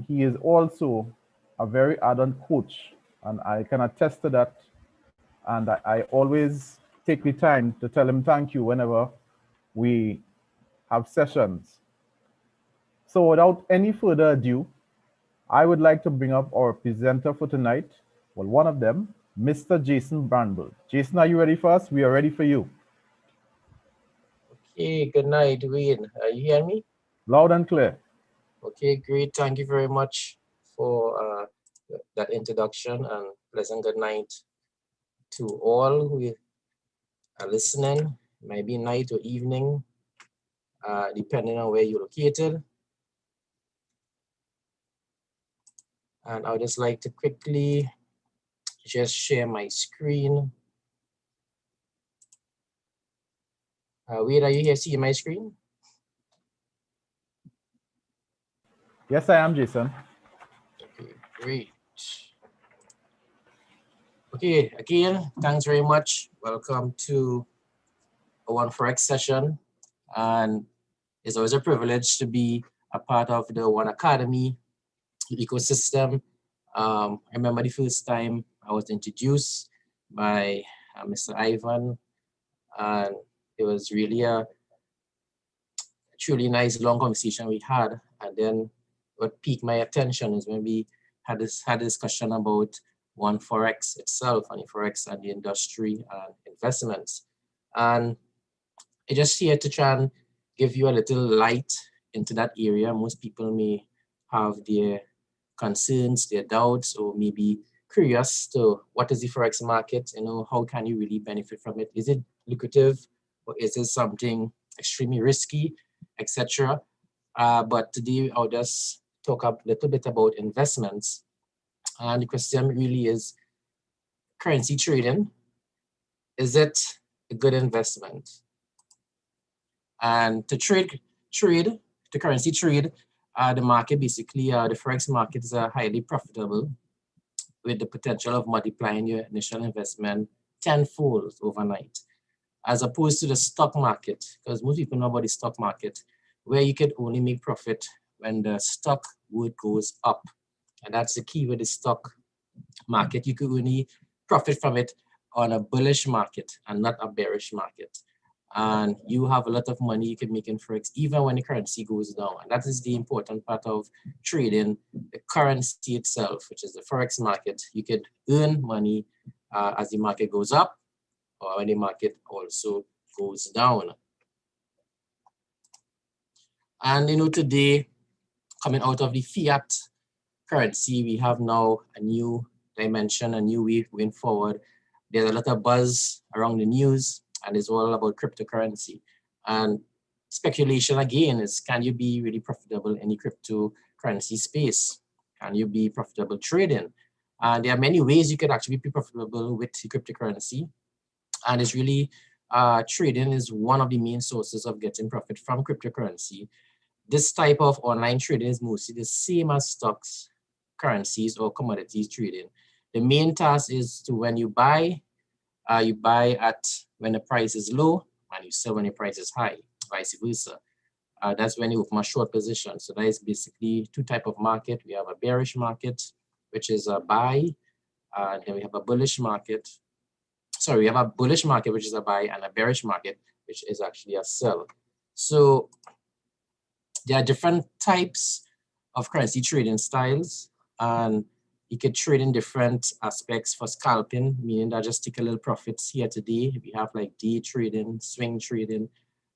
He is also a very ardent coach, and I can attest to that. And I always take the time to tell him thank you whenever we have sessions. So, without any further ado, I would like to bring up our presenter for tonight. Well, one of them, Mr. Jason Bramble. Jason, are you ready for us? We are ready for you. Okay, good night, Wayne. You hear me? Loud and clear. Okay, great. Thank you very much for that introduction, and pleasant good night to all who are listening. Maybe night or evening, depending on where you're located. And I would just like to quickly just share my screen. Wayne, are you here seeing my screen? Yes, I am, Jason. Okay, great. Okay, again, thanks very much. Welcome to a One Forex session. And it's always a privilege to be a part of the OneAcademy ecosystem. I remember the first time I was introduced by Mr. Ivan, and it was really a truly nice long conversation we had. And then what piqued my attention is when we had a discussion about One Forex itself, and Forex and the industry and investments. And I just here to try and give you a little light into that area. Most people may have their concerns, their doubts, or maybe curious to what is the forex market. How can you really benefit from it? Is it lucrative, or is it something extremely risky, etc.? But today I'll just talk a little bit about investments, and the question really is: currency trading, is it a good investment? And to to currency trade, the market basically, the forex market is highly profitable, with the potential of multiplying your initial investment tenfold overnight, as opposed to the stock market, because most people know about the stock market, where you could only make profit when the stock word goes up. And that's the key with the stock market. You could only profit from it on a bullish market and not a bearish market. And you have a lot of money you can make in forex even when the currency goes down. And that is the important part of trading the currency itself, which is the forex market. You could earn money as the market goes up, or when the market also goes down. And today, coming out of the fiat currency, we have now a new dimension, a new way going forward. There's a lot of buzz around the news, and it's all about cryptocurrency. And speculation again is, can you be really profitable in the cryptocurrency space? Can you be profitable trading? And there are many ways you could actually be profitable with the cryptocurrency. And it's really, trading is one of the main sources of getting profit from cryptocurrency. This type of online trading is mostly the same as stocks, currencies, or commodities trading. The main task is to, when you buy at when the price is low, and you sell when the price is high, vice versa. That's when you open a short position. So that is basically two type of market. We have a bearish market, which is a buy, and then we have a bullish market. Sorry, we have a bullish market, which is a buy, and a bearish market, which is actually a sell. So there are different types of currency trading styles, and you could trade in different aspects for scalping, meaning that just take a little profits here today. We have like day trading, swing trading,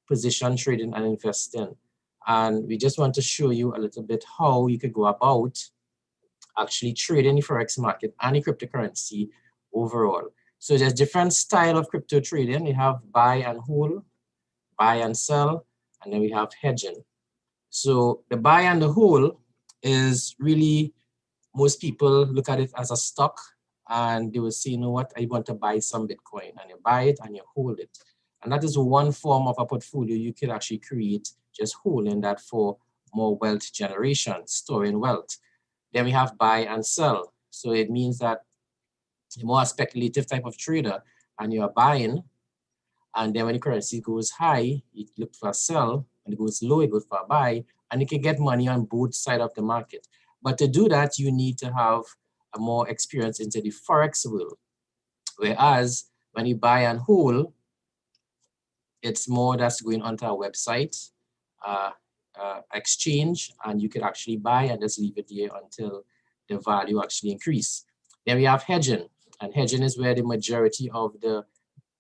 position trading, and investing. And we just want to show you a little bit how you could go about actually trading the forex market and the cryptocurrency overall. So there's different style of crypto trading. We have buy and hold, buy and sell, and then we have hedging. So the buy and the hold is really, most people look at it as a stock, and they will say, you know what, I want to buy some Bitcoin, and you buy it and you hold it. And that is one form of a portfolio you can actually create, just holding that for more wealth generation, storing wealth. Then we have buy and sell. So it means that you're more a speculative type of trader, and you are buying, and then when the currency goes high, you look for a sell. When it goes low, you go for a buy, and you can get money on both sides of the market. But to do that, you need to have a more experience into the Forex world. Whereas when you buy and hold, it's more that's going onto our website, exchange, and you could actually buy and just leave it there until the value actually increase. Then we have hedging, and hedging is where the majority of the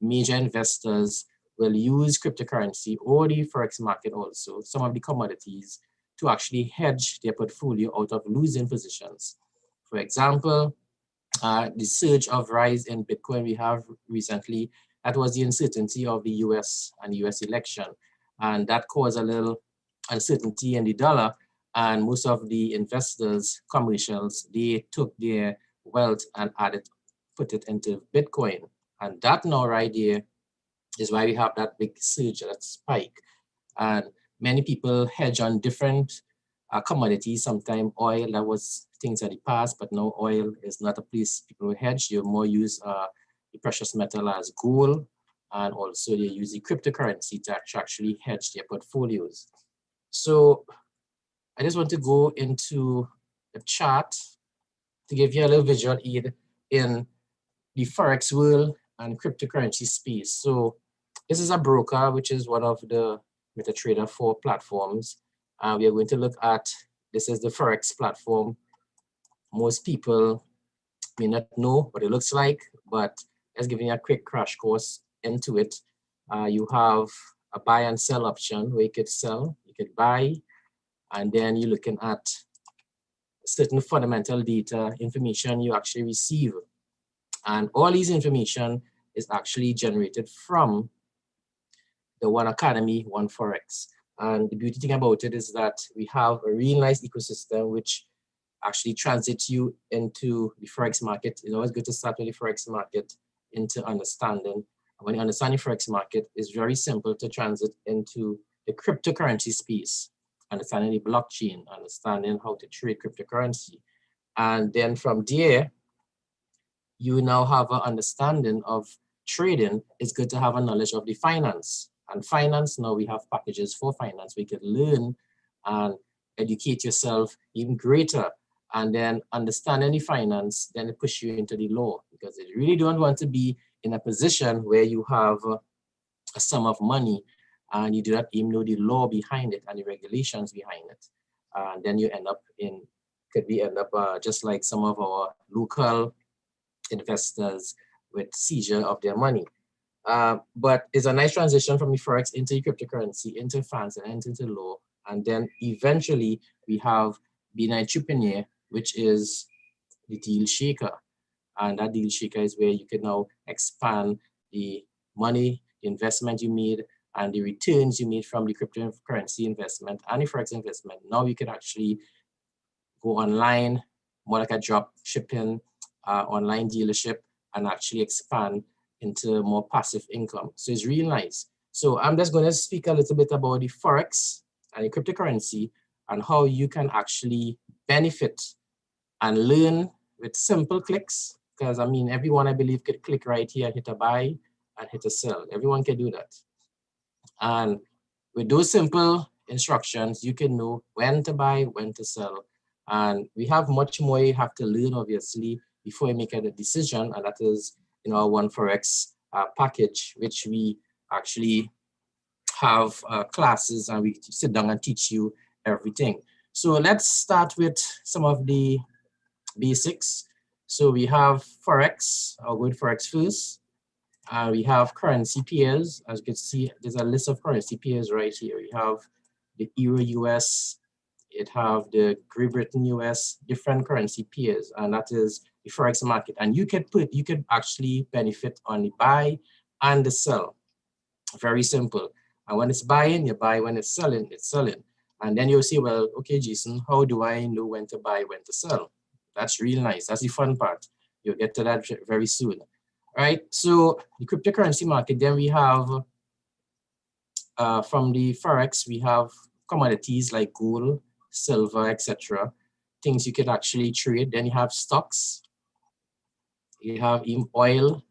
major investors will use cryptocurrency or the Forex market also, some of the commodities, to actually hedge their portfolio out of losing positions. For example, the surge of rise in Bitcoin we have recently, that was the uncertainty of the US and US election. And that caused a little uncertainty in the dollar. And most of the investors, commercials, they took their wealth and put it into Bitcoin. And that now right there is why we have that big surge, that spike. And many people hedge on different commodities. Sometimes oil, that was things of the past, but now oil is not a place people will hedge. You more use the precious metal as gold, and also they use the cryptocurrency to actually hedge their portfolios. So I just want to go into the chart to give you a little visual aid in the Forex world and cryptocurrency space. So this is a broker, which is one of the MetaTrader 4 platforms. We are going to look at, this is the Forex platform. Most people may not know what it looks like, but let's give you a quick crash course into it. You have a buy and sell option where you could sell, you could buy, and then you're looking at certain fundamental data information you actually receive. And all these information is actually generated from the OneAcademy, OneForex. And the beauty thing about it is that we have a really nice ecosystem which actually transits you into the Forex market. It's always good to start with the Forex market into understanding. When you understand the Forex market, it's very simple to transit into the cryptocurrency space, understanding the blockchain, understanding how to trade cryptocurrency. And then from there, you now have an understanding of trading. It's good to have a knowledge of the finance. And finance, now we have packages for finance. We can learn and educate yourself even greater. And then understanding the finance, then it pushes you into the law, because you really don't want to be in a position where you have a sum of money and you do not even know the law behind it and the regulations behind it. And then you end up just like some of our local investors with seizure of their money. But it's a nice transition from the Forex into the cryptocurrency, into finance, and into law. And then eventually we have being an entrepreneur, which is the deal shaker. And that deal shaker is where you can now expand the money, the investment you made, and the returns you made from the cryptocurrency investment and the Forex investment. Now you can actually go online, more like a drop shipping, online dealership, and actually expand into more passive income. So it's really nice. So I'm just going to speak a little bit about the Forex and the cryptocurrency and how you can actually benefit and learn with simple clicks. Because I mean, everyone I believe could click right here, hit a buy and hit a sell. Everyone can do that. And with those simple instructions, you can know when to buy, when to sell. And we have much more you have to learn, obviously, before you make a decision. And that is in our OneForex package, which we actually have classes and we sit down and teach you everything. So let's start with some of the basics. So we have Forex. I'll go with Forex first. We have currency pairs. As you can see, there's a list of currency pairs right here. We have the Euro US, it have the Great Britain US, different currency pairs, and that is the Forex market. And you could actually benefit on the buy and the sell. Very simple. And when it's buying, you buy. When it's selling, it's selling. And then you'll say, well, okay, Jason, how do I know when to buy, when to sell? That's real nice. That's the fun part. You'll get to that very soon. All right, so the cryptocurrency market, then we have, from the Forex, we have commodities like gold, silver, etc. Things you could actually trade. Then you have stocks. You have even oil.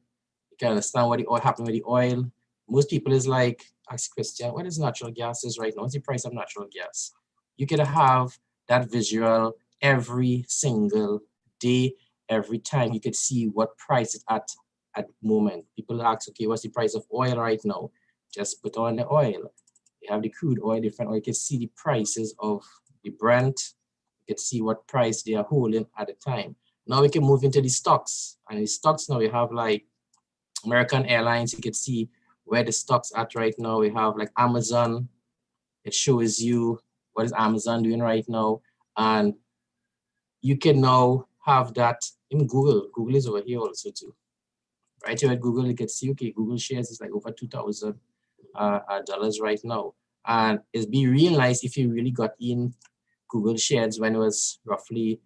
You can understand what happened with the oil. Most people is like, ask Christian, what is natural gas is right now? What's the price of natural gas? you could have that visual every single day, every time. You could see what price it's at the moment. People ask, okay, what's the price of oil right now? Just put on the oil. You have the crude oil, different oil. You can see the prices of the Brent. You can see what price they are holding at the time. Now we can move into the stocks. And the stocks now we have like American Airlines. You can see where the stocks at right now. We have like Amazon. It shows you what is Amazon doing right now. And you can now have that in Google. Google is over here also too. Right here at Google, you can see, okay, Google shares is like over $2,000 right now. And it'd be real nice if you really got in Google shares when it was roughly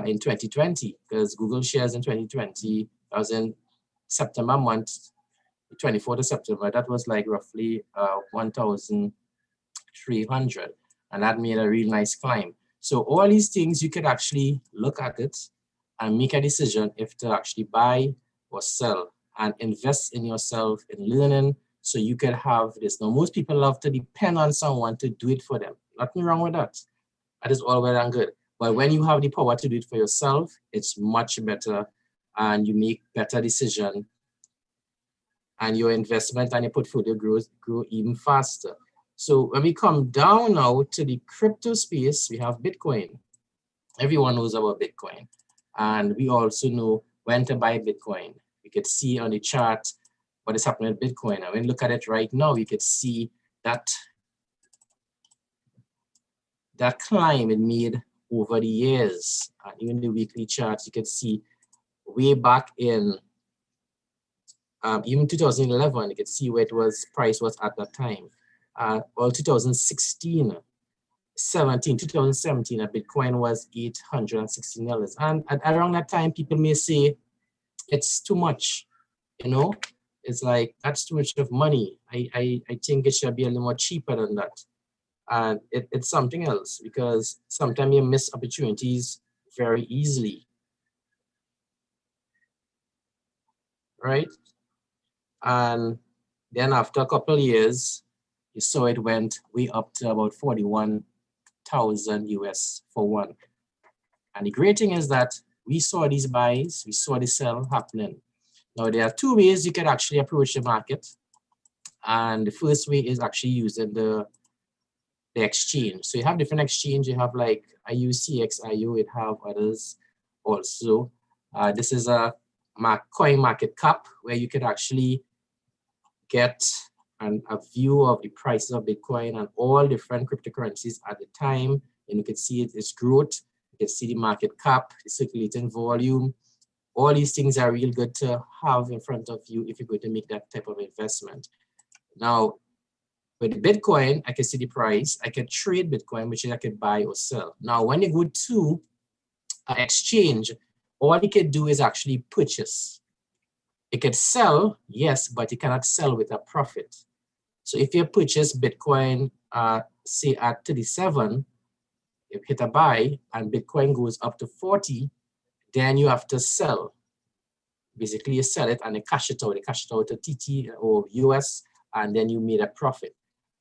in 2020, because Google shares in 2020, that was in September month, 24th of September, that was like roughly 1,300, and that made a real nice climb. So all these things, you could actually look at it and make a decision if to actually buy or sell, and invest in yourself in learning so you could have this. Now, most people love to depend on someone to do it for them. Nothing wrong with that. That is all well and good. But when you have the power to do it for yourself, it's much better, and you make better decisions, and your investment and your portfolio grow even faster. So when we come down now to the crypto space, we have Bitcoin. Everyone knows about Bitcoin. And we also know when to buy Bitcoin. We could see on the chart what is happening with Bitcoin. And when you look at it right now, you could see that climb it made over the years. And even the weekly charts, you could see way back in even 2011, you could see where it was, price was at that time. Well, 2016, 2017, Bitcoin was $816. And around that time, people may say, it's too much, you know? It's like, that's too much of money. I think it should be a little more cheaper than that. And it's something else, because sometimes you miss opportunities very easily, right? And then after a couple of years, you saw it went way up to about 41,000 US for one. And the great thing is that we saw these buys, we saw the sell happening. Now there are two ways you can actually approach the market. And the first way is actually using the exchange. So you have different exchange. You have like IUCXIO, it have others also. This is a coin market cap where you could actually get a view of the prices of Bitcoin and all different cryptocurrencies at the time. And you can see its growth. You can see the market cap, the circulating volume. All these things are real good to have in front of you if you're going to make that type of investment. Now, with Bitcoin, I can see the price. I can trade Bitcoin, which is I can buy or sell. Now, when you go to an exchange, all you can do is actually purchase. It can sell, yes, but you cannot sell with a profit. So if you purchase Bitcoin, say at 37, you hit a buy and Bitcoin goes up to 40, then you have to sell. Basically, you sell it and you cash it out. You cash it out to TT or US, and then you made a profit.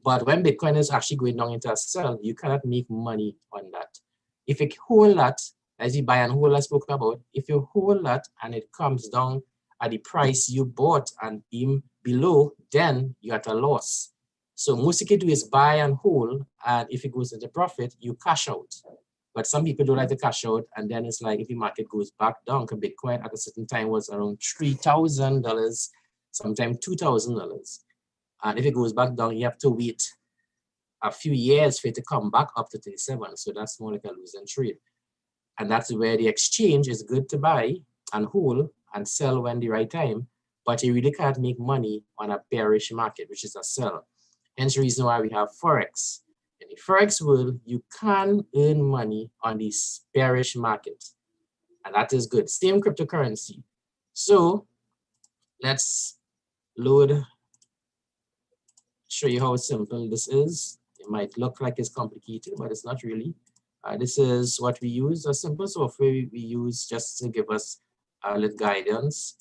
But when Bitcoin is actually going down into a sell, you cannot make money on that. If you hold that, as you buy and hold I spoke about, if you hold that and it comes down at the price you bought and even below, then you're at a loss. So most you can do is buy and hold, and if it goes into profit, you cash out. But some people don't like to cash out, and then it's like if the market goes back down, because Bitcoin at a certain time was around $3,000, sometimes $2,000. And if it goes back down, you have to wait a few years for it to come back up to 37. So that's more like a losing trade. And that's where the exchange is good to buy and hold and sell when the right time, but you really can't make money on a bearish market, which is a sell. Hence the reason why we have Forex. In the Forex world, you can earn money on this bearish market, and that is good. Same cryptocurrency. So let's show you how simple this is. It might look like it's complicated, but it's not really. This is what we use, a simple software we use just to give us a little guidance.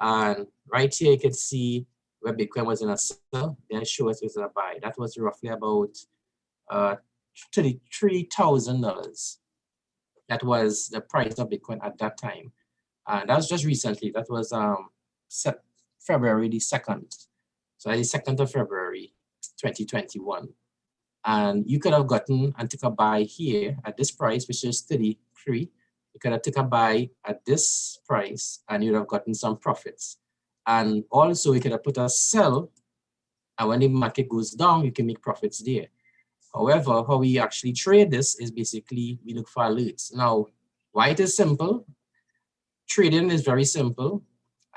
And right here, you can see where Bitcoin was in a sell, then show us was in a buy. That was roughly about $33,000. That was the price of Bitcoin at that time. And that was just recently. That was February the 2nd. So the 2nd of February, 2021. And you could have gotten and took a buy here at this price, which is 33. You could have took a buy at this price and you'd have gotten some profits. And also you could have put a sell, and when the market goes down, you can make profits there. However, how we actually trade this is basically we look for alerts. Now, why it is simple? Trading is very simple.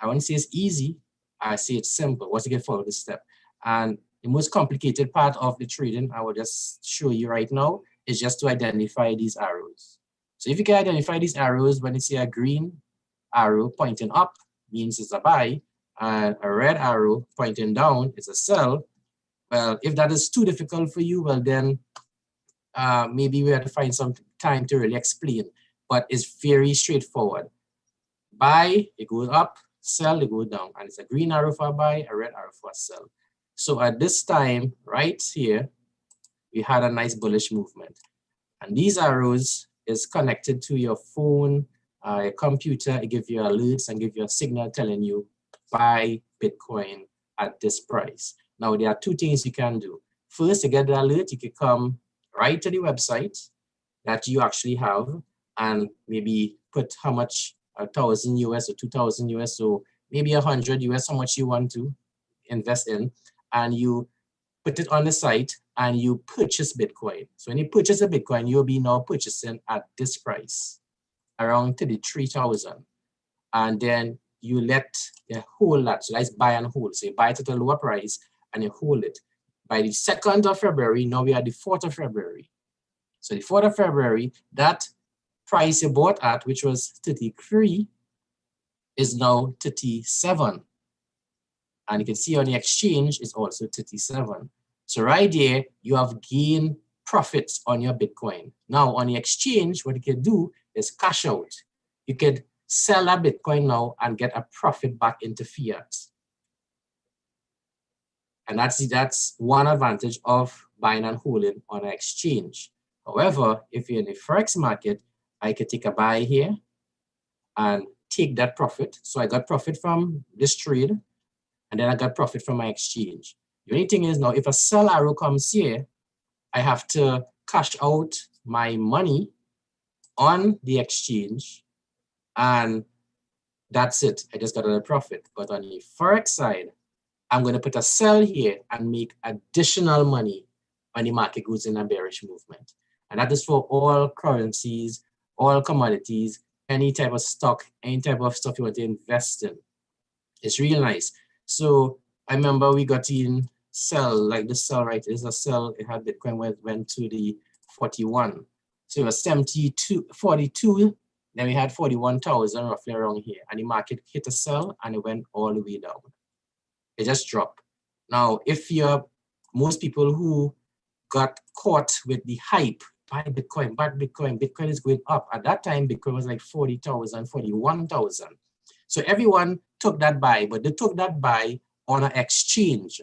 I won't say it's easy. I say it's simple. Once you can follow this step. And the most complicated part of the trading, I will just show you right now, is just to identify these arrows. So if you can identify these arrows, when you see a green arrow pointing up, means it's a buy, and a red arrow pointing down is a sell. Well, if that is too difficult for you, well then maybe we have to find some time to really explain, but it's very straightforward. Buy, it goes up, sell, it goes down, and it's a green arrow for a buy, a red arrow for a sell. So at this time, right here, we had a nice bullish movement. And these arrows is connected to your phone, your computer. It gives you alerts and give you a signal telling you buy Bitcoin at this price. Now, there are two things you can do. First, to get the alert, you can come right to the website that you actually have and maybe put how much, 1,000 US or 2,000 US, so maybe 100 US, how much you want to invest in, and you put it on the site and you purchase Bitcoin. So when you purchase a Bitcoin, you'll be now purchasing at this price, around 33,000. And then you let the hold that, so let's buy and hold. So you buy it at a lower price and you hold it. By the 2nd of February, now we are the 4th of February. So the 4th of February, that price you bought at, which was 33, is now 37. And you can see on the exchange is also 37. So right there, you have gained profits on your Bitcoin. Now on the exchange, what you can do is cash out. You could sell that Bitcoin now and get a profit back into fiat. And that's one advantage of buying and holding on an exchange. However, if you're in the Forex market, I could take a buy here and take that profit. So I got profit from this trade, and then I got profit from my exchange. The only thing is now, if a sell arrow comes here, I have to cash out my money on the exchange, and that's it. I just got a profit. But on the Forex side, I'm going to put a sell here and make additional money when the market goes in a bearish movement. And that is for all currencies, all commodities, any type of stock, any type of stuff you want to invest in. It's really nice. So I remember we got in sell, like this sell right, is a sell. It had Bitcoin went to the 41. So it was 72, 42. Then we had 41,000 roughly around here. And the market hit a sell and it went all the way down. It just dropped. Now, if you're most people who got caught with the hype, buy Bitcoin, Bitcoin is going up. At that time, Bitcoin was like 40,000, 41,000. So everyone took that buy, but they took that buy on an exchange.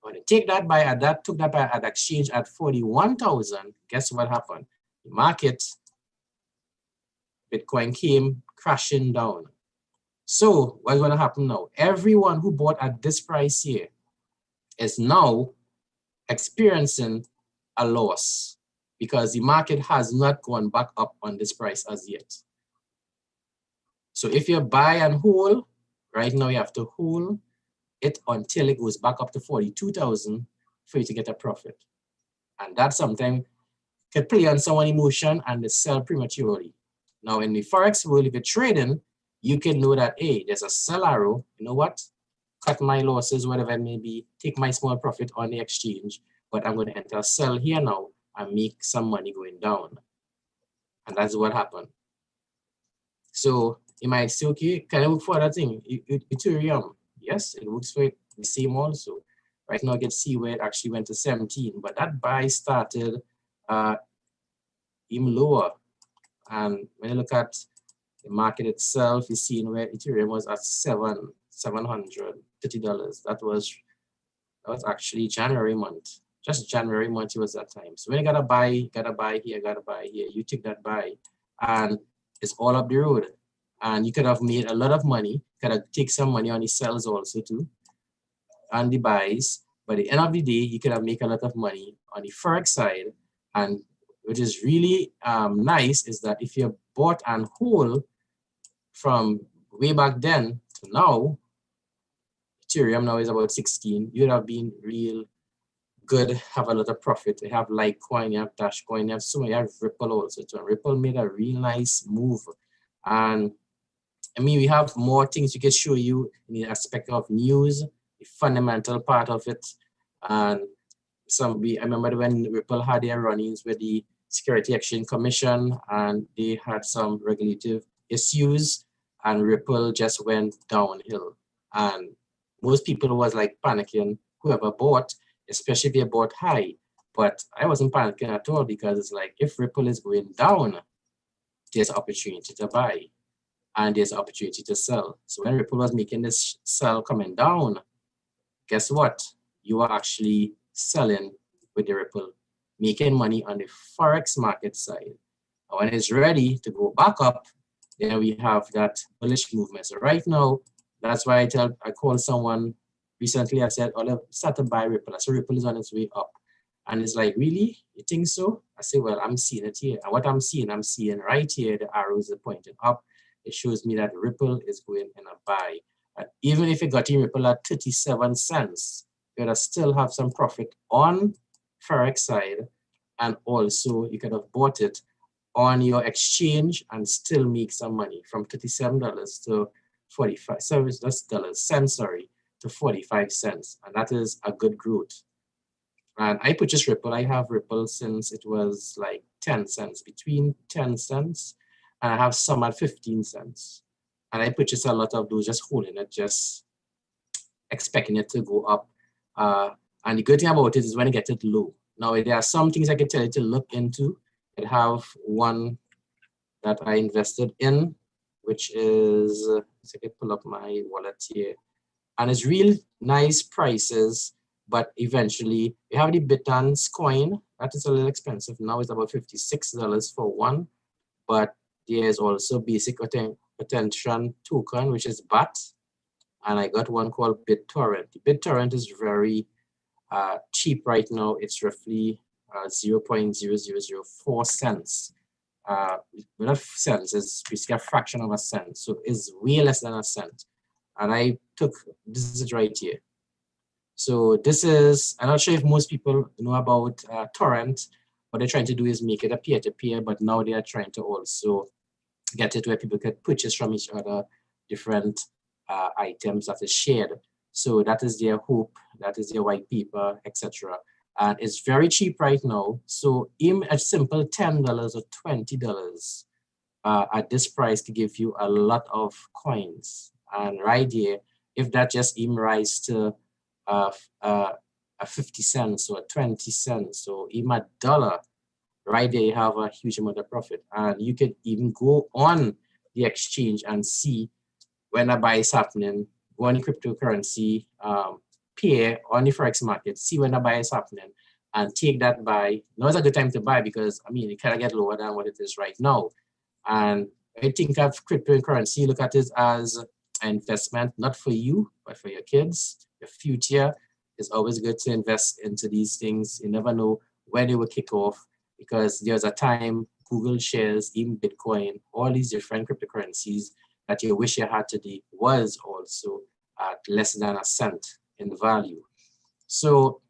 When they took that buy at exchange at 41,000, guess what happened? The market, Bitcoin came crashing down. So what's going to happen now? Everyone who bought at this price here is now experiencing a loss because the market has not gone back up on this price as yet. So if you buy and hold, right now you have to hold it until it goes back up to 42,000 for you to get a profit. And that sometimes can play on someone's emotion and they sell prematurely. Now in the Forex world, if you're trading, you can know that, hey, there's a sell arrow, you know what? Cut my losses, whatever it may be, take my small profit on the exchange, but I'm going to enter a sell here now and make some money going down. And that's what happened. So you might say, okay, can I look for that thing? Ethereum. Yes, it works for the same also. Right now, I can see where it actually went to 17, but that buy started even lower. And when you look at the market itself, you see where Ethereum was at $730. That was actually January month. just January month it was that time. So when you gotta buy here, you take that buy, and it's all up the road. And you could have made a lot of money, could have take some money on the sells also too, on the buys. But at the end of the day, you could have make a lot of money on the forex side. And which is really nice is that if you bought and hold from way back then to now, Ethereum now is about 16, you'd have been real good, have a lot of profit. You have Litecoin, you have Dashcoin, you have so many, you have Ripple also. So Ripple made a real nice move. And I mean, we have more things we can show you in the aspect of news, the fundamental part of it. And I remember when Ripple had their run-ins with the Security Exchange Commission, and they had some regulative issues, and Ripple just went downhill. And most people was like panicking, whoever bought, especially if they bought high. But I wasn't panicking at all, because it's like, if Ripple is going down, there's opportunity to buy and there's opportunity to sell. So when Ripple was making this sell coming down, guess what? You are actually selling with the Ripple, making money on the forex market side. And when it's ready to go back up, then we have that bullish movement. So right now, that's why I called someone recently. I said, "Oh, start to buy Ripple." I said, "Ripple is on its way up." And it's like, "Really? You think so?" I say, "Well, I'm seeing it here. And what I'm seeing right here, the arrows are pointing up. It shows me that Ripple is going in a buy. And even if you got in Ripple at 37 cents, you're gonna still have some profit on forex side. And also you could have bought it on your exchange and still make some money from $37 to 45 cents, to 45 cents. And that is a good growth. And I purchased Ripple. I have Ripple since it was like 10 cents, between 10 cents, and I have some at 15 cents. And I purchased a lot of those, just holding it, just expecting it to go up. And the good thing about it is when you get it low. Now, there are some things I can tell you to look into. I have one that I invested in, which is, so I can pull up my wallet here. And it's real nice prices, but eventually you have the Bitcoin coin. That is a little expensive. Now it's about $56 for one, but there's also basic attention token, which is BAT. And I got one called BitTorrent. BitTorrent is very cheap right now. It's roughly 0.0004 cents. Not cents, it's basically a fraction of a cent. So it's way less than a cent. And I took, this is right here. So this is, I'm not sure if most people know about Torrent. What they're trying to do is make it a peer-to-peer, but now they are trying to also get it where people can purchase from each other different items that is shared. So that is their hope, that is their white paper, etc. And it's very cheap right now. So even a simple $10 or $20 at this price to give you a lot of coins. And right here, if that just even rise to 50 cents or 20 cents or even $1, right there you have a huge amount of profit. And you can even go on the exchange and see when a buy is happening, go on the cryptocurrency pair on the forex market, see when a buy is happening and take that buy. Now is a good time to buy because, I mean, it kind of get lower than what it is right now. And I think of cryptocurrency, look at it as an investment, not for you, but for your kids, your future. It's always good to invest into these things. You never know when they will kick off, because there's a time Google shares, even Bitcoin, all these different cryptocurrencies that you wish you had today was also at less than a cent in value. So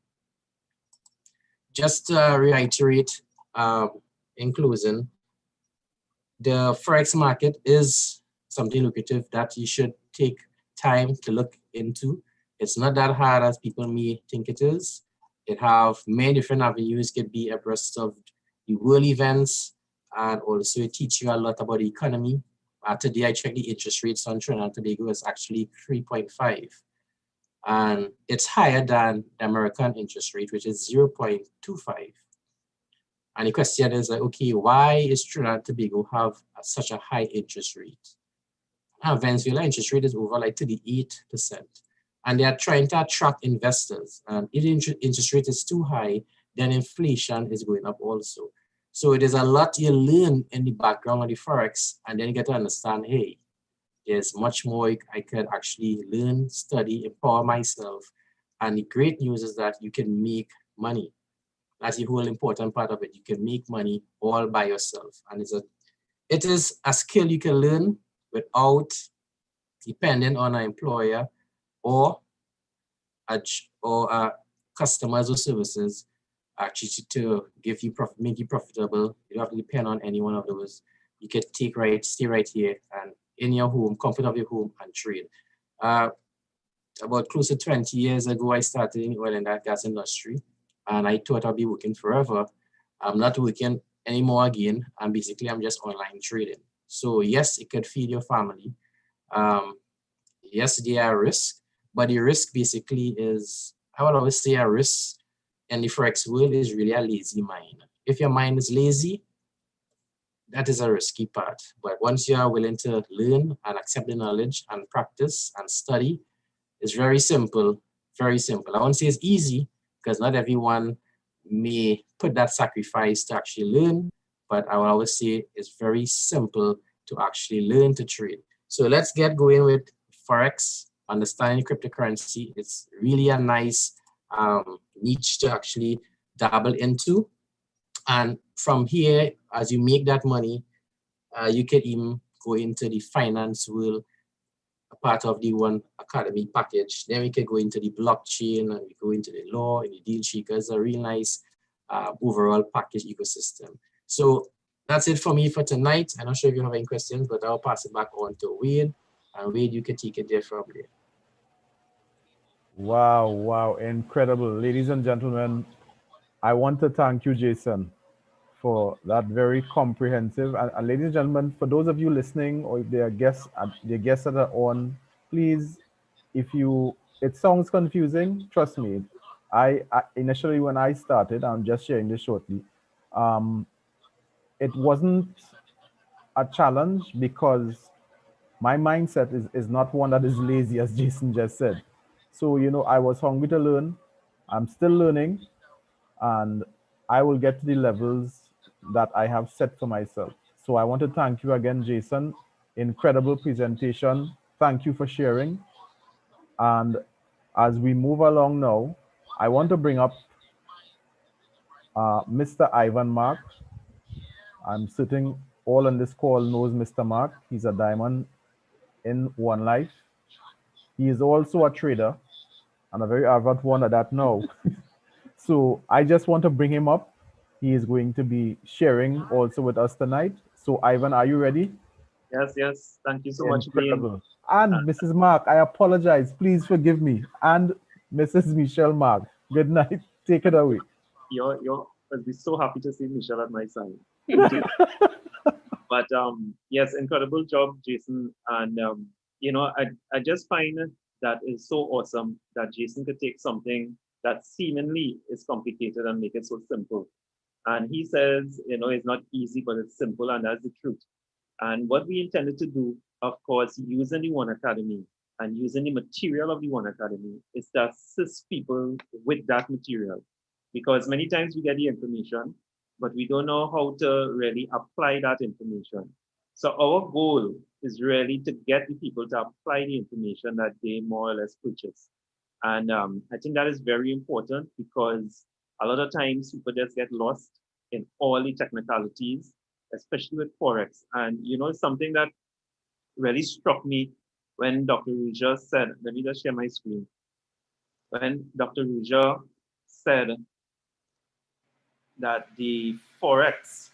just to reiterate, in closing, the forex market is something lucrative that you should take time to look into. It's not that hard as people may think it is. It have many different avenues, could be abreast of the world events, and also it teach you a lot about the economy. Today I checked the interest rates on Trinidad and Tobago is actually 3.5. And it's higher than the American interest rate, which is 0.25. And the question is like, okay, why is Trinidad and Tobago have such a high interest rate? Venezuela interest rate is over like 38%. and they are trying to attract investors. And if the interest rate is too high, then inflation is going up also. So there's a lot you learn in the background of the Forex, and then you get to understand, hey, there's much more I could actually learn, study, empower myself. And the great news is that you can make money. That's the whole important part of it. You can make money all by yourself. And it is a skill you can learn without depending on an employer or customers or services actually to give you make you profitable. You don't have to depend on any one of those. You can stay right here and in your home, comfort of your home, and trade. About close to 20 years ago, I started in the oil and gas industry, and I thought I'd be working forever. I'm not working anymore again, and basically I'm just online trading. So yes, it could feed your family. Yes, there are risks, but the risk basically is, I would always say a risk in the Forex world is really a lazy mind. If your mind is lazy, that is a risky part. But once you are willing to learn and accept the knowledge and practice and study, it's very simple, very simple. I won't say it's easy because not everyone may put that sacrifice to actually learn, but I will always say it's very simple to actually learn to trade. So let's get going with Forex, understanding cryptocurrency. It's really a nice niche to actually dabble into. And from here, as you make that money, you can even go into the finance world, a part of the OneAcademy package. Then we can go into the blockchain and we go into the law and the deal shaker. It's a really nice overall package ecosystem. So that's it for me for tonight. I'm not sure if you have any questions, but I'll pass it back on to Wade. And Wade, you can take it there from there. Wow, wow, incredible. Ladies and gentlemen, I want to thank you, Jason, for that very comprehensive. And ladies and gentlemen, for those of you listening, or if there are guests, the guests that are on, please, if you, it sounds confusing, trust me. I initially when I started, I'm just sharing this shortly. Um, it wasn't a challenge because my mindset is not one that is lazy, as Jason just said. So, I was hungry to learn. I'm still learning, and I will get to the levels that I have set for myself. So I want to thank you again, Jason. Incredible presentation. Thank you for sharing. And as we move along now, I want to bring up Mr. Ivan Mark. I'm sitting, all on this call knows Mr. Mark. He's a diamond in One Life. He is also a trader and a very avid one at that now. So I just want to bring him up. He is going to be sharing also with us tonight. So Ivan, are you ready? Yes, yes. Thank you so much, Blaine. Incredible. And Mrs. Mark, I apologize. Please forgive me. And Mrs. Michelle Mark, good night. Take it away. I'll be so happy to see Michelle at my side. But yes, incredible job, Jason. And I just find that is so awesome that Jason could take something that seemingly is complicated and make it so simple. And he says, it's not easy, but it's simple, and that's the truth. And what we intended to do, of course, using the OneAcademy and using the material of the OneAcademy, is to assist people with that material. Because many times we get the information, but we don't know how to really apply that information. So our goal is really to get the people to apply the information that they more or less purchase. And I think that is very important because a lot of times people just get lost in all the technicalities, especially with Forex. And something that really struck me when Dr. Ruja said, let me just share my screen. When Dr. Ruja said that the Forex,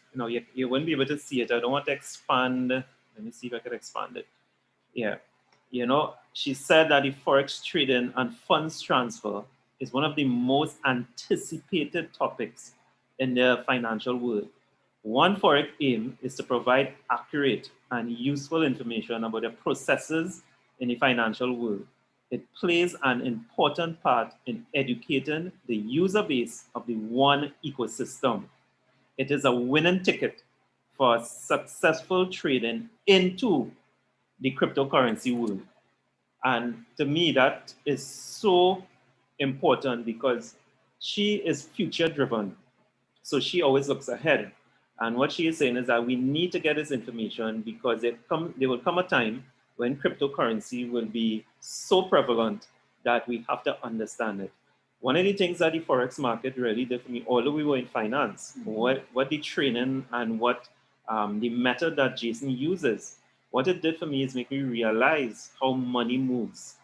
you wouldn't be able to see it. I don't want to expand. Let me see if I can expand it. Yeah. She said that the Forex trading and funds transfer is one of the most anticipated topics in the financial world. One Forex aim is to provide accurate and useful information about the processes in the financial world. It plays an important part in educating the user base of the One ecosystem. It is a winning ticket for successful trading into the cryptocurrency world. And to me, that is so important because she is future driven. So she always looks ahead. And what she is saying is that we need to get this information because there will come a time when cryptocurrency will be so prevalent that we have to understand it. One of the things that the Forex market really did for me, although we were in finance, what the training and what the method that Jason uses, what it did for me is make me realize how money moves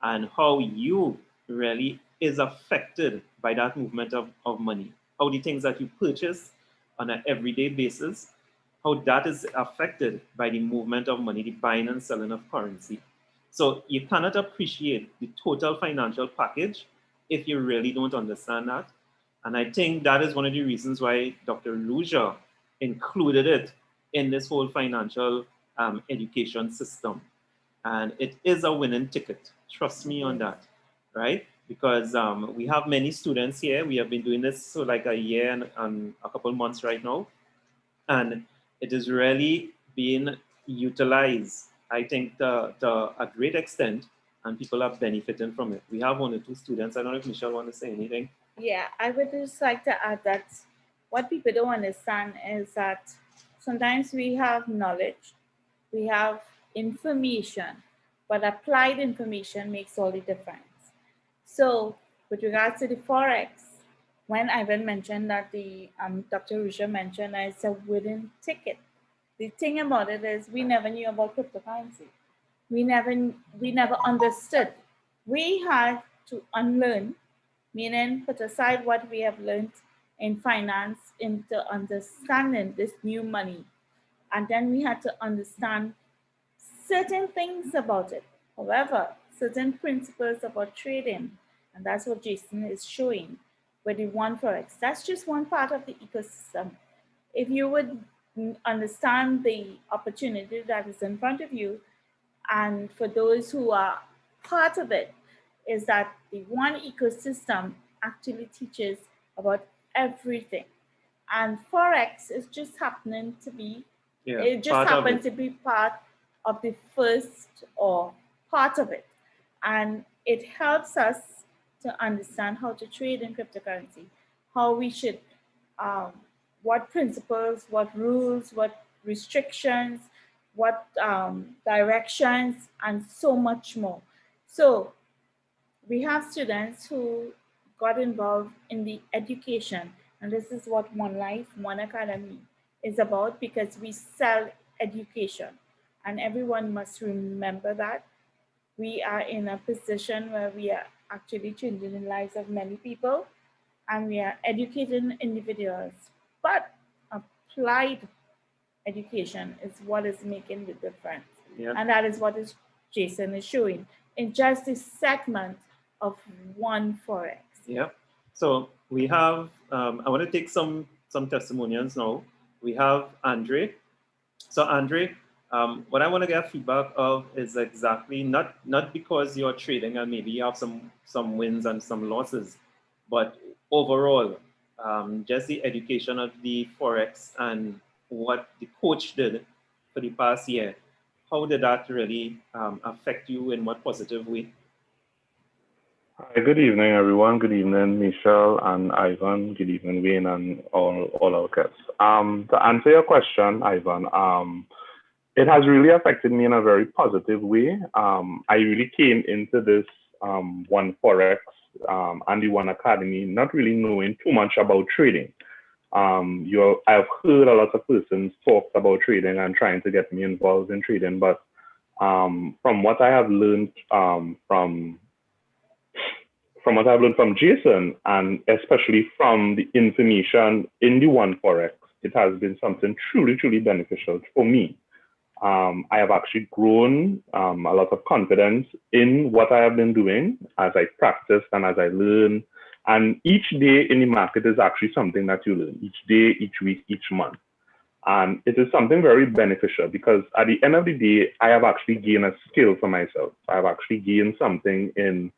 and how you really is affected by that movement of money. How the things that you purchase on an everyday basis, how that is affected by the movement of money, the buying and selling of currency. So you cannot appreciate the total financial package if you really don't understand that. And I think that is one of the reasons why Dr. Luja included it in this whole financial education system. And it is a winning ticket. Trust me on that, right? Because we have many students here. We have been doing this for like a year and a couple months right now. And it is really being utilized, I think, to a great extent, and people are benefiting from it. We have 1 or 2 students. I don't know if Michelle want to say anything. Yeah, I would just like to add that what people don't understand is that sometimes we have knowledge, we have information, but applied information makes all the difference. So, with regards to the forex, when Ivan mentioned that the Dr. Rusha mentioned that it's a wooden ticket. The thing about it is we never knew about cryptocurrency. We never understood. We had to unlearn, meaning put aside what we have learned in finance into understanding this new money. And then we had to understand certain things about it. However, certain principles about trading, and that's what Jason is showing with the One Forex. That's just one part of the ecosystem. If you would understand the opportunity that is in front of you, and for those who are part of it, is that the one ecosystem actually teaches about everything. And Forex is just happening to be, it just happened to be part of the first or part of it. And it helps us to understand how to trade in cryptocurrency, how we should, what principles, what rules, what restrictions, what directions, and so much more. So we have students who got involved in the education, and this is what One Life, One Academy is about, because we sell education, and everyone must remember that we are in a position where we are actually changing the lives of many people, and we are educating individuals, but applied education is what is making the difference. Yeah. And that is what is Jason is showing in just this segment of One Forex. Yeah. So we have, I want to take some testimonials now. We have Andre. So Andre, what I want to get feedback of is exactly not because you're trading and maybe you have some wins and some losses, but overall, just the education of the Forex and what the coach did for the past year. How did that really affect you in what positive way? Hi, good evening, everyone. Good evening, Michelle and Ivan. Good evening, Wayne, and all our guests. To answer your question, Ivan, it has really affected me in a very positive way. I really came into this One Forex and the OneAcademy not really knowing too much about trading. I've heard a lot of persons talk about trading and trying to get me involved in trading, but from what I have learned from what I've learned from Jason, and especially from the information in the One Forex, it has been something truly, truly beneficial for me. I have actually grown a lot of confidence in what I have been doing as I practice and as I learn. And each day in the market is actually something that you learn, each day, each week, each month. And it is something very beneficial because at the end of the day, I have actually gained a skill for myself. I have actually gained something in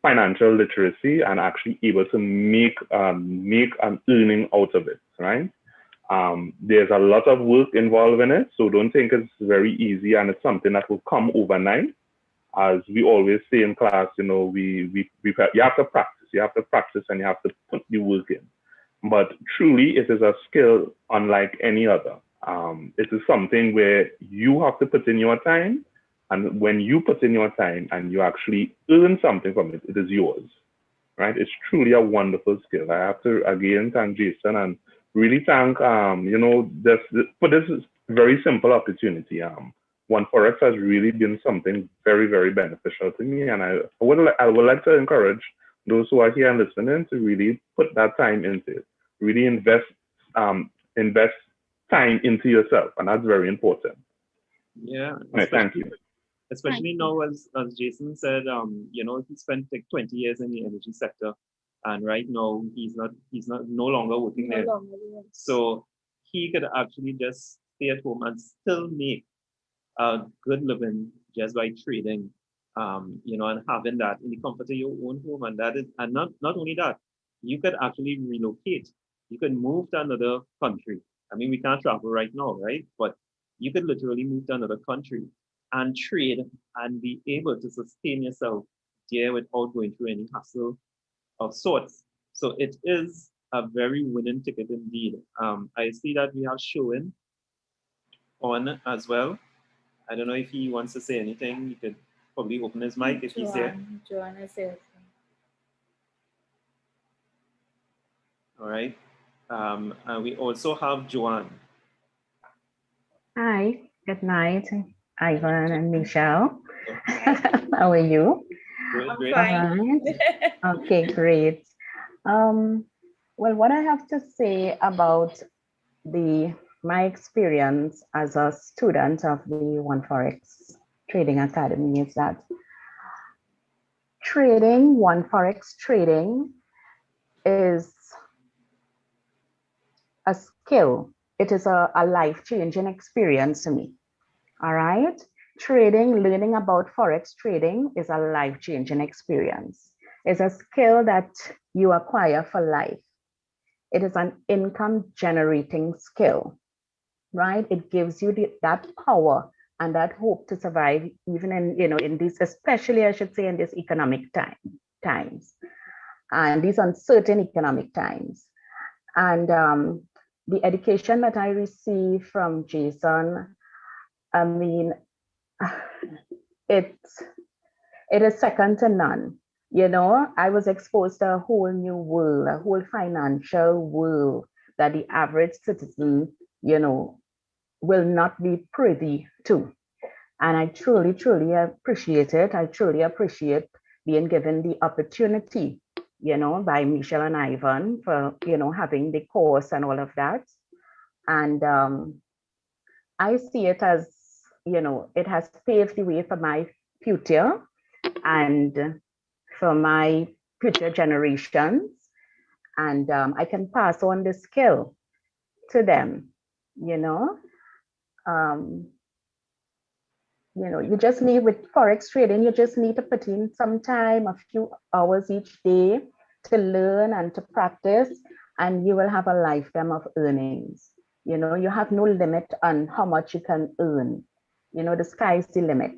financial literacy and actually able to make an earning out of it, right? There's a lot of work involved in it, so don't think it's very easy and it's something that will come overnight. as we always say in class, you know, you have to practice. You have to practice and you have to put the work in. But truly, it is a skill unlike any other. It is something where you have to put in your time, and when you put in your time and you actually earn something from it, it is yours, right? It's truly a wonderful skill. I have to again thank Jason and really thank you know, for this very simple opportunity. OneForex has really been something very, very beneficial to me, and I would like to encourage those who are here and listening to really put that time into it. Really invest time into yourself, and that's very important. Yeah, Right, thank you. especially now, as Jason said, you know, he spent like 20 years in the energy sector, and right now he's not no longer working there. So he could actually just stay at home and still make a good living just by trading, you know, and having that in the comfort of your own home. And that is, and not only that, you could actually relocate. You could move to another country. I mean, we can't travel right now, right? But you could literally move to another country and trade and be able to sustain yourself there without going through any hassle of sorts. So it is a very winning ticket indeed. I see that we have Showen on as well. I don't know if he wants to say anything. He could probably open his mic if he's there. Joanne is here. All right. And we also have Joanne. Hi, good night, Ivan and Michelle. How are you? Great. All right. Okay, great. Well, what I have to say about my experience as a student of the OneForex Trading Academy is that OneForex trading is a skill. It is a life-changing experience to me. All right. Learning about Forex trading is a life-changing experience. It's a skill that you acquire for life. It is an income-generating skill, right? It gives you that power and that hope to survive, even in these, especially I should say, in these economic times, and these uncertain economic times. And the education that I received from Jason, I mean, it is second to none. You know, I was exposed to a whole new world, a whole financial world that the average citizen, you know, will not be privy to. And I truly, truly appreciate it. I truly appreciate being given the opportunity, you know, by Michelle and Ivan for, you know, having the course and all of that. And I see it as, you know, it has paved the way for my future and for my future generations. And I can pass on the skill to them, you know. You just need, with Forex trading, you just need to put in some time, a few hours each day to learn and to practice, and you will have a lifetime of earnings. You know, you have no limit on how much you can earn. You know, the sky's the limit.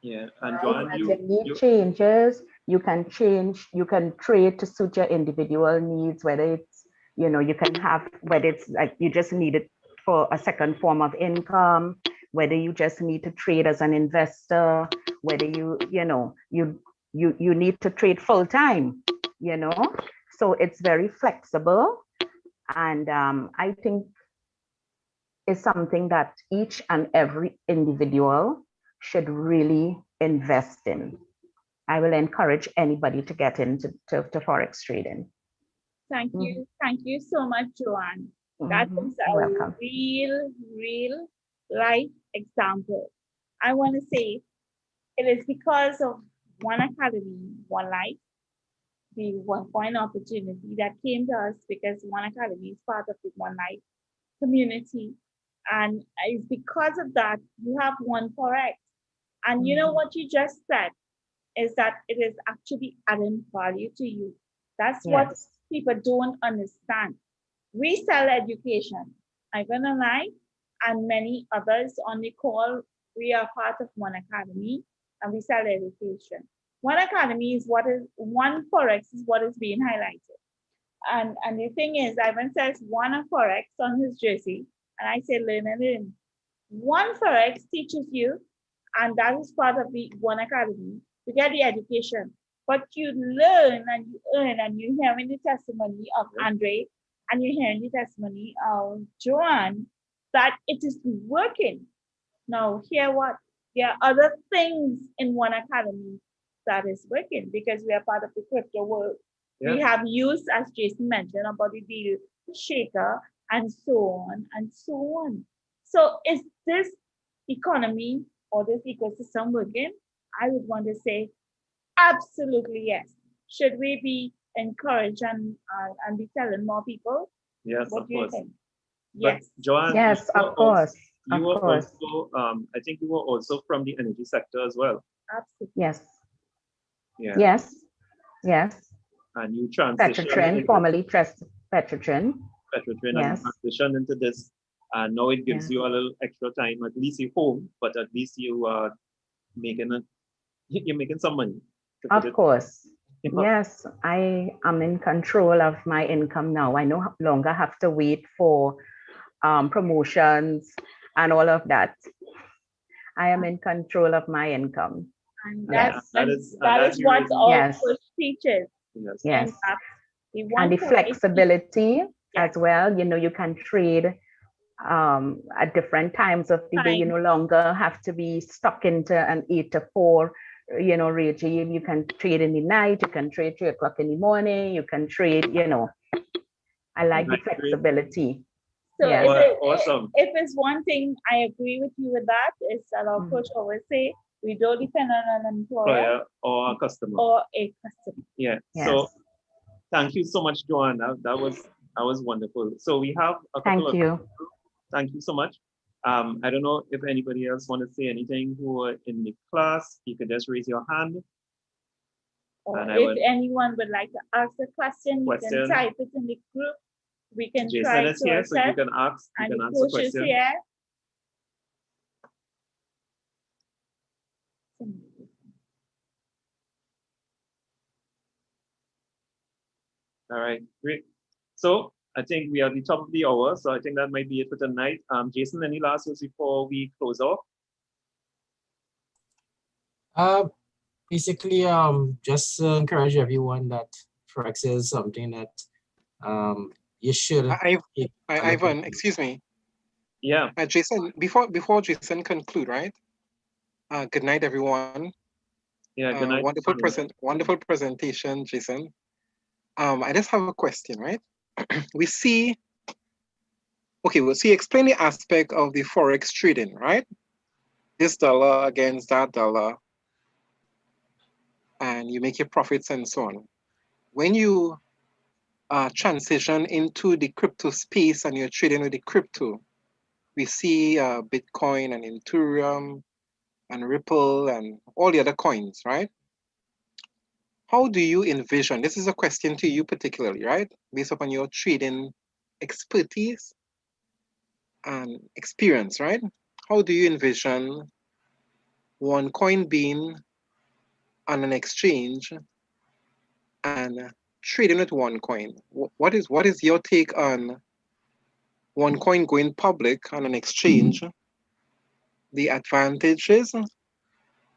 Yeah, and right? Joanne, As your need changes, you can change, you can trade to suit your individual needs, whether it's, you know, you can have, whether it's like you just need it for a second form of income, whether you just need to trade as an investor, whether you need to trade full time, you know. So it's very flexible, and I think it's something that each and every individual should really invest in. I will encourage anybody to get into Forex trading. Thank you so much, Joanne. That is a real life example. I want to say it is because of OneAcademy, One Life, the One Point opportunity that came to us, because OneAcademy is part of the One Life community. And it's because of that you have OneForex. And you know what you just said is that it is actually adding value to you. That's what people don't understand. We sell education. Ivan and I and many others on the call, we are part of OneAcademy. and we sell education. OneAcademy is one Forex is what is being highlighted. And the thing is, Ivan says one Forex on his jersey, and I say learn and learn. One Forex teaches you, and that is part of the OneAcademy, to get the education. But you learn and you earn, and you're hearing the testimony of Andre, and you're hearing the testimony of Joanne, that it is working. Now, hear what? There are other things in OneAcademy that is working because we are part of the crypto world. Yeah. We have used, as Jason mentioned, about the deal shaker and so on and so on. So is this economy or this ecosystem working? I would want to say absolutely yes. Should we be encouraged and be telling more people? Yes, What of do you course. think? But Yes. Joanne, Yes, of course. You were Of course. also, I think you were also from the energy sector as well. Absolutely. Yes. Yeah. Yes. Yes. And you transitioned Petrotrin, into formerly Petrotrin. Petrotrin and Yes. you transitioned into this. And now it gives Yeah. you a little extra time. At least you're home, but at least you are making it. You're making some money. Of course. Yeah. Yes, I am in control of my income now. I no longer have to wait for promotions and all of that. I am in control of my income. And Yes. that That is is what really- all Yes. push teaches. Yes. Yes. In fact, the And one the point flexibility Yes. as well. You know, you can trade at different times of the day. You Time. no longer have to be stuck into an 8 to 4, you know, regime. You can trade in the night, you can trade 3 o'clock in the morning, you can trade, you know. I like the Night trade. flexibility. So Yeah. Awesome. if it's one thing, I agree with you with that, is that our coach always say, we don't depend on an employer Employer or a customer. or a customer. Yeah. Yes. So thank you so much, Joanne. That was wonderful. So we have a couple Thank you. Thank you so much. I don't know if anybody else want to say anything who are in the class. You can just raise your hand. Or And I if will- anyone would like to ask a question, you can type it in the group. We can Jason try is to here, so you attend, can ask. You and can the answer coach is questions. here. All right, great. So I think we are at the top of the hour, so I think that might be it for tonight. Jason, any last words before we close off? Basically, just encourage everyone that Forex is something that you should. Ivan, excuse me. Yeah. Jason, before Jason conclude, right? Good night, everyone. Yeah. Good night. Wonderful presentation, Jason. I just have a question, right? we see. Explain the aspect of the Forex trading, right? This dollar against that dollar, and you make your profits and so on. When you transition into the crypto space and you're trading with the crypto, we see Bitcoin and Ethereum and Ripple and all the other coins, right? How do you envision, this is a question to you particularly, right? Based upon your trading expertise and experience, right? How do you envision OneCoin being on an exchange and trading with OneCoin? What is your take on OneCoin going public on an exchange, the advantages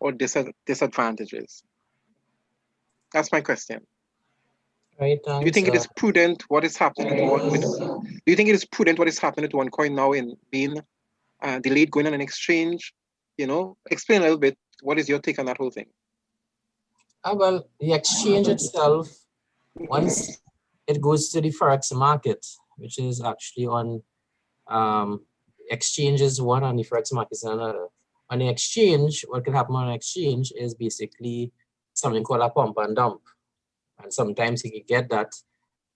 or disadvantages? That's my question. Right, Do you think it is prudent what is happening do you think it is prudent what is happening to OneCoin now in being delayed going on an exchange? You know, explain a little bit. What is your take on that whole thing? Well, the exchange itself, once it goes to the Forex market, which is actually on exchange is one and the Forex market is another. On the exchange, what can happen on an exchange is basically something called a pump and dump. And sometimes you can get that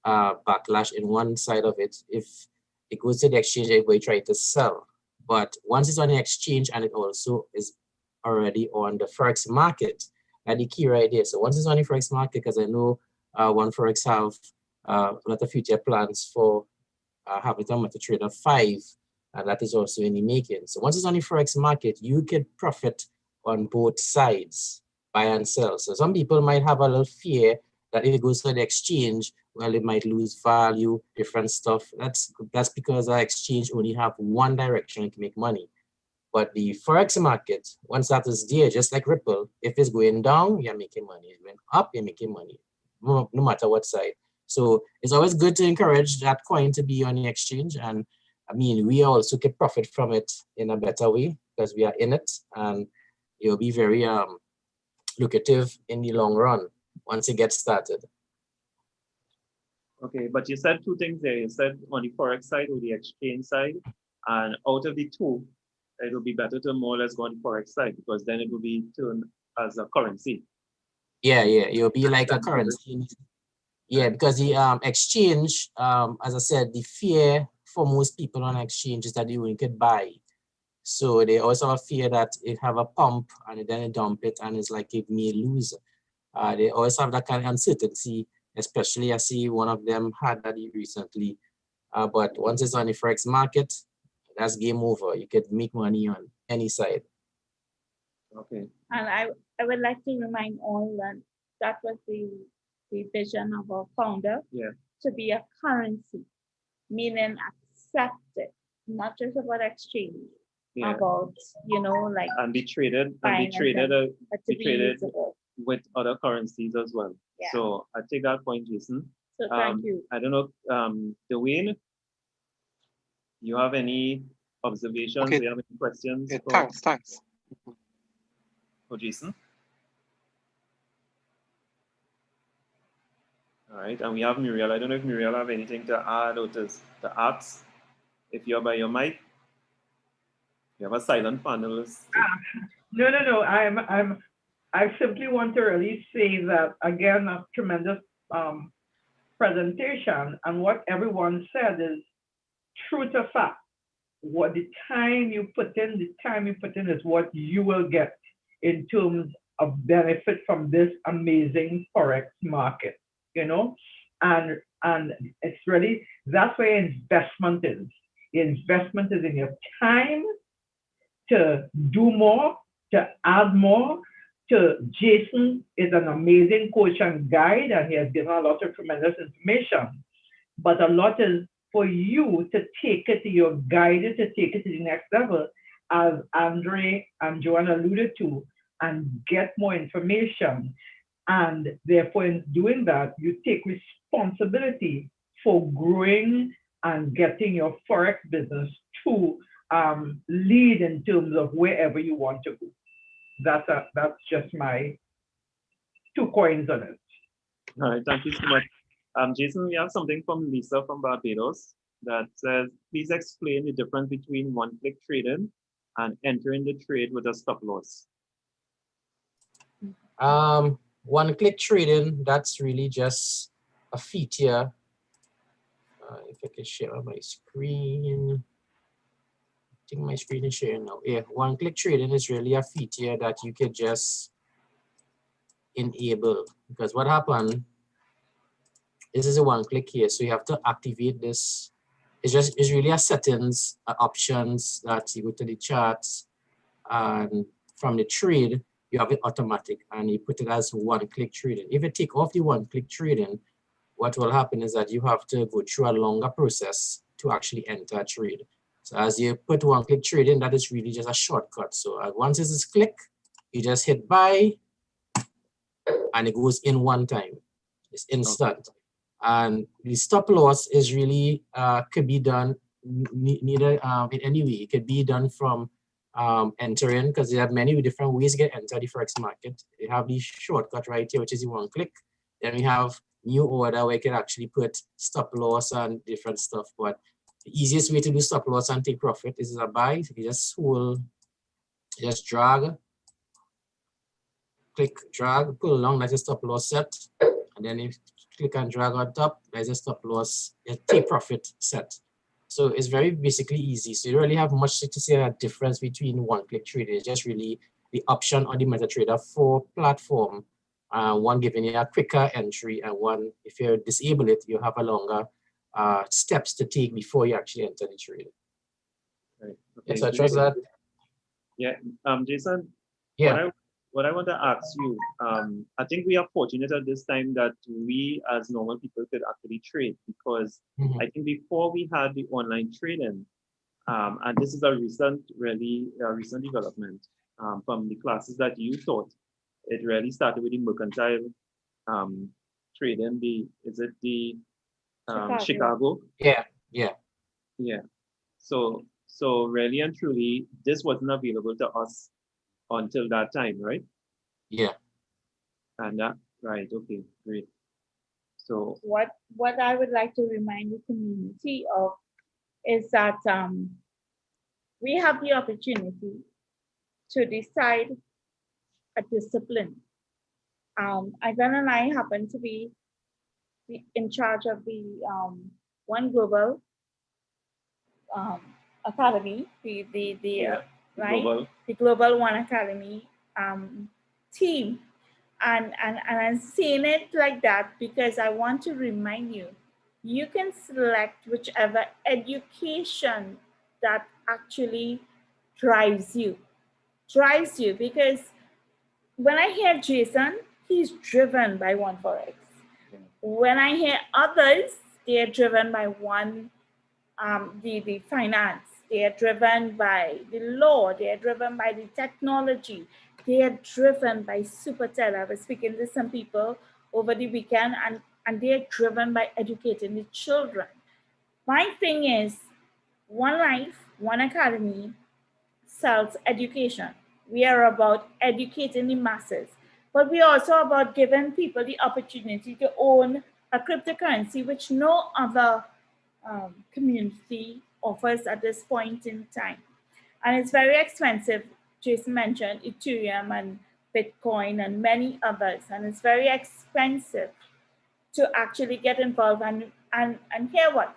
backlash in one side of it. If it goes to the exchange, everybody try to sell. But once it's on the exchange and it also is already on the Forex market, that's the key right there. So once it's on the Forex market, because I know One Forex have a lot of future plans for having a trade of 5, and that is also in the making. So once it's on the Forex market, you could profit on both sides, buy and sell. So some people might have a little fear that if it goes to the exchange, well, it might lose value, different stuff. That's because our exchange only have one direction it can make money. But the Forex market, once that is there, just like Ripple, if it's going down, you're making money. If it's going up, you're making money, no matter what side. So it's always good to encourage that coin to be on the exchange. And I mean, we also can profit from it in a better way because we are in it, and it will be very lucrative in the long run once it gets started. Okay, but you said two things there. You said on the Forex side or the exchange side, and out of the two, it will be better to more or less go on the Forex side because then it will be turned as a currency. Yeah, it'll be like a currency. Yeah, because the exchange, as I said, the fear for most people on exchange is that you only could buy. So they also have a fear that it have a pump and then they dump it and it's like it may lose. They always have that kind of uncertainty, especially I see one of them had that recently. But once it's on the Forex market, that's game over. You could make money on any side. Okay. And I would like to remind all that was the vision of our founder, to be a currency, meaning accepted, not just about exchange, about, like, and be traded with other currencies as well. Yeah. So I take that point, Jason. So thank you. I don't know, Dwayne, you have any observations? Okay. Do you have any questions? Thanks. For Jason? All right, and we have Muriel. I don't know if Muriel have anything to add or to ask. If you're by your mic, you have a silent panelist. No. I simply want to really say that, again, a tremendous presentation, and what everyone said is true to fact. What the time you put in is what you will get in terms of benefit from this amazing Forex market, and it's really, that's where investment is. Investment is in your time to do more, to add more. Jason is an amazing coach and guide, and he has given a lot of tremendous information. But a lot is for you to take it, you're guided to take it to the next level, as Andre and Joanne alluded to, and get more information. And therefore, in doing that, you take responsibility for growing and getting your Forex business to lead in terms of wherever you want to go. That's just my 2 coins on it. All right, thank you so much. Jason, we have something from Lisa from Barbados that says, please explain the difference between one-click trading and entering the trade with a stop loss. One-click trading, that's really just a feature. If I can share my screen. I think my screen is sharing now. Yeah, one-click trading is really a feature that you can just enable, because what happened, this is a one-click here, so you have to activate this. It's really a settings options that you go to the charts, and from the trade you have it automatic and you put it as one-click trading. If you take off the one-click trading, what will happen is that you have to go through a longer process to actually enter a trade. So as you put one-click trading, that is really just a shortcut. So once it is click, you just hit buy and it goes in one time. It's instant. And the stop loss is really could be done neither in any way. It could be done from entering, because they have many different ways to get enter the Forex market. They have the shortcut right here, which is the one click. Then we have new order where you can actually put stop loss and different stuff. But the easiest way to do stop loss and take profit is a buy. You just hold, just drag, click, drag, pull along, that's a stop loss set. And then if you click and drag on top, there's a stop loss, a take profit set. So it's very basically easy. So you don't really have much to say a difference between one-click trading. It's just really the option on the MetaTrader 4 platform. One giving you a quicker entry, and one, if you disable it, you have a longer steps to take before you actually enter the trade. Right. Okay. Yes, I trust that. Yeah, Jason, Yeah. What I want to ask you, I think we are fortunate at this time that we as normal people could actually trade, because Mhm. I think before we had the online trading, and this is a really recent development from the classes that you taught. It really started with the mercantile trading. Is it the Chicago? Yeah. Yeah. Yeah. So really and truly, this wasn't available to us until that time, right? Yeah. And that, right, okay, great. So What I would like to remind the community of is that we have the opportunity to decide a discipline. Ivan and I happen to be in charge of the One Global um, Academy, yeah, right, global. the Global One Academy team, and I'm saying it like that because I want to remind you, you can select whichever education that actually drives you because when I hear Jason, he's driven by One Forex. When I hear others, they're driven by the finance. They are driven by the law. They are driven by the technology. They are driven by super tech. I was speaking to some people over the weekend, and they are driven by educating the children. My thing is, One Life, One Academy sells education. We are about educating the masses, but we are also about giving people the opportunity to own a cryptocurrency, which no other community offers at this point in time. And it's very expensive. Jason mentioned Ethereum and Bitcoin and many others, and it's very expensive to actually get involved. And hear what?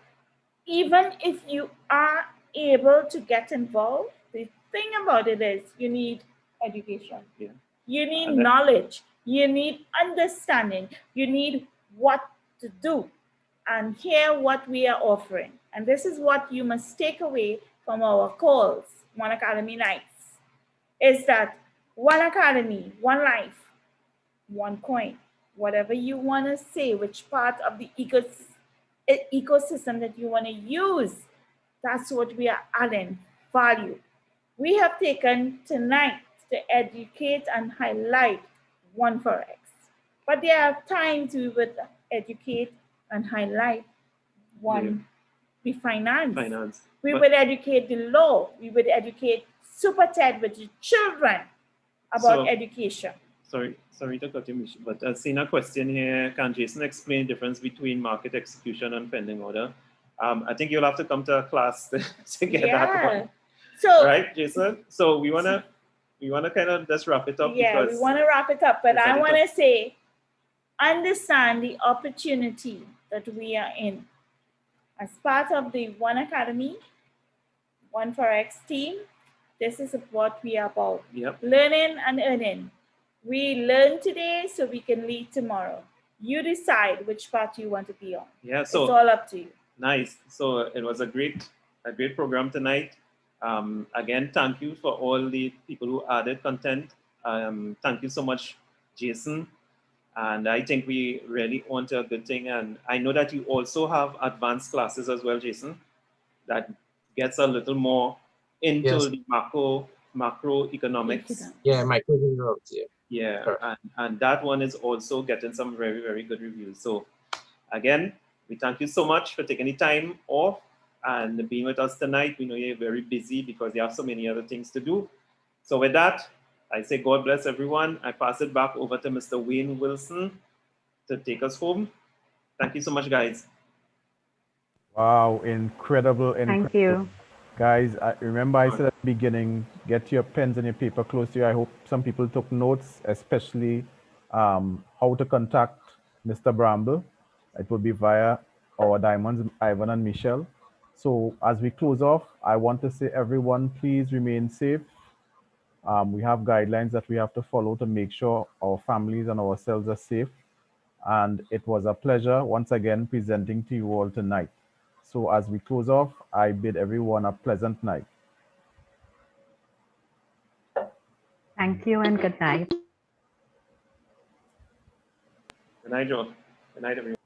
Even if you are able to get involved, the thing about it is you need education. Yeah. You need knowledge. You need understanding. You need what to do. And hear what we are offering. And this is what you must take away from our calls, OneAcademy KNights, is that One Academy, One Life, One Coin, whatever you want to say, which part of the ecosystem that you want to use, that's what we are adding value. We have taken tonight to educate and highlight One Forex. But there are times we would educate and highlight one, the finance. We would educate the law. We would educate super tech with the children about education. Sorry to cut you, Mish, but I've seen a question here. Can Jason explain the difference between market execution and pending order? I think you'll have to come to a class to get that one. So, right, Jason? So we wanna kind of just wrap it up. Yeah, we want to wrap it up, but I want to say, understand the opportunity that we are in. As part of the One Academy, One Forex team, this is what we are about. Yep. Learning and earning. We learn today so we can lead tomorrow. You decide which path you want to be on. Yeah, so it's all up to you. Nice. So it was a great program tonight. Again, thank you for all the people who added content. Thank you so much, Jason. And I think we really on to a good thing. And I know that you also have advanced classes as well, Jason, that gets a little more into the macroeconomics. Yeah, microeconomics. Yeah. Yeah, and that one is also getting some very, very good reviews. So again, we thank you so much for taking the time off and being with us tonight. We know you're very busy because you have so many other things to do. So with that, I say God bless everyone. I pass it back over to Mr. Wayne Wilson to take us home. Thank you so much, guys. Wow, incredible. Thank you. Guys, remember I said at the beginning, get your pens and your paper close to you. I hope some people took notes, especially how to contact Mr. Bramble. It will be via our diamonds, Ivan and Michelle. So as we close off, I want to say everyone, please remain safe. We have guidelines that we have to follow to make sure our families and ourselves are safe. And it was a pleasure once again presenting to you all tonight. So as we close off, I bid everyone a pleasant night. Thank you and good night. Good night, Joe. Good night, everyone.